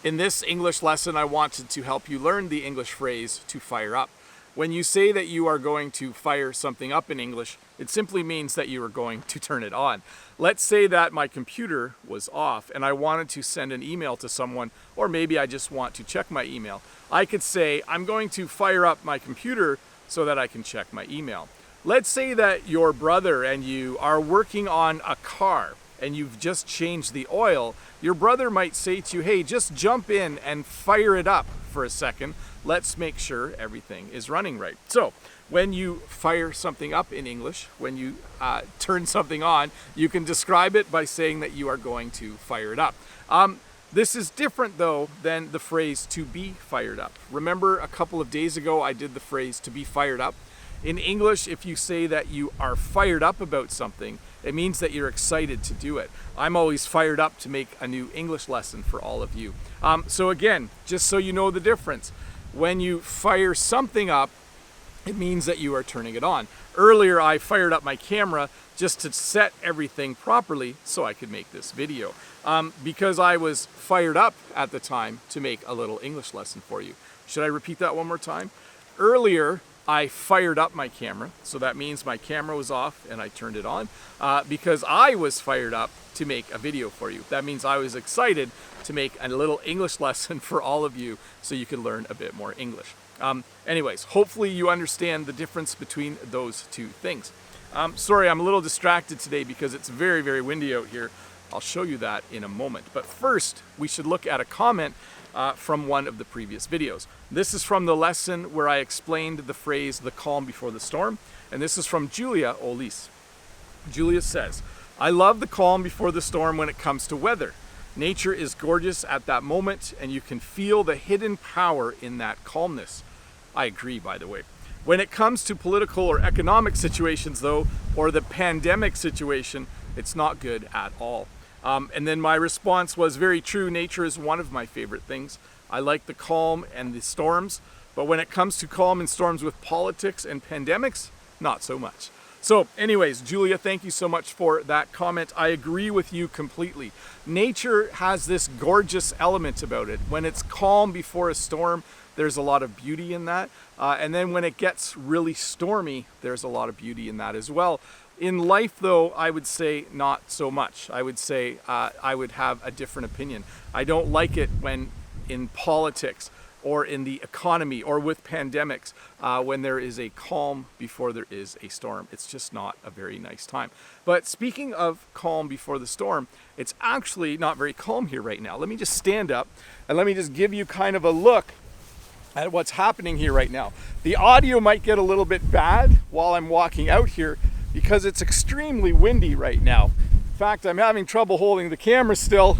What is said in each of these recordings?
In this English lesson, I wanted to help you learn the English phrase to fire up. When you say that you are going to fire something up in English, it simply means that you are going to turn it on. Let's say that my computer was off and I wanted to send an email to someone, or maybe I just want to check my email. I could say, I'm going to fire up my computer so that I can check my email. Let's say that your brother and you are working on a car and you've just changed the oil. Your brother might say to you, hey, just jump in and fire it up for a second. Let's make sure everything is running right. So when you fire something up in English, when you turn something on, you can describe it by saying that you are going to fire it up. This is different though than the phrase to be fired up. Remember a couple of days ago I did the phrase to be fired up? In English, if you say that you are fired up about something, it means that you're excited to do it. I'm always fired up to make a new English lesson for all of you. So again, just so you know the difference, when you fire something up, it means that you are turning it on. Earlier, I fired up my camera just to set everything properly so I could make this video. Because I was fired up at the time to make a little English lesson for you. Should I repeat that one more time? Earlier, I fired up my camera, so that means my camera was off and I turned it on because I was fired up to make a video for you. That means I was excited to make a little English lesson for all of you so you can learn a bit more English. Anyways, hopefully you understand the difference between those two things. Sorry, I'm a little distracted today because it's very, very windy out here. I'll show you that in a moment. But first, we should look at a comment from one of the previous videos. This is from the lesson where I explained the phrase, the calm before the storm, and this is from Julia Olis. Julia says, I love the calm before the storm when it comes to weather. Nature is gorgeous at that moment, and you can feel the hidden power in that calmness. I agree, by the way. When it comes to political or economic situations, though, or the pandemic situation, it's not good at all. And then my response was very true. Nature is one of my favorite things. I like the calm and the storms, but when it comes to calm and storms with politics and pandemics, not so much. So anyways, Julia, thank you so much for that comment. I agree with you completely. Nature has this gorgeous element about it. When it's calm before a storm, there's a lot of beauty in that. And then when it gets really stormy, there's a lot of beauty in that as well. In life, though, I would say not so much. I would say I would have a different opinion. I don't like it when in politics or in the economy or with pandemics when there is a calm before there is a storm. It's just not a very nice time. But speaking of calm before the storm, it's actually not very calm here right now. Let me just stand up and let me just give you kind of a look at what's happening here right now. The audio might get a little bit bad while I'm walking out here because it's extremely windy right now. In fact, I'm having trouble holding the camera still.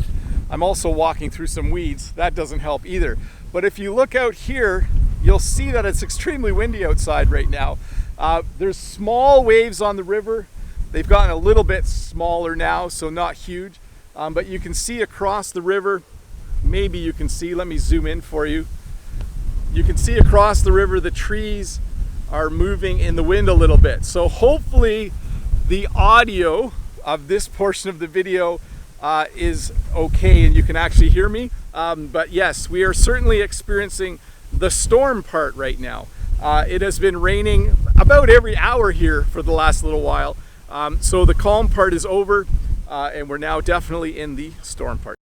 I'm also walking through some weeds. That doesn't help either. But if you look out here, you'll see that it's extremely windy outside right now. There's small waves on the river. They've gotten a little bit smaller now, so not huge. But you can see across the river, maybe you can see, let me zoom in for you. You can see across the river the trees are moving in the wind a little bit. So hopefully the audio of this portion of the video is okay and you can actually hear me. But yes, we are certainly experiencing the storm part right now. It has been raining about every hour here for the last little while. So the calm part is over and we're now definitely in the storm part.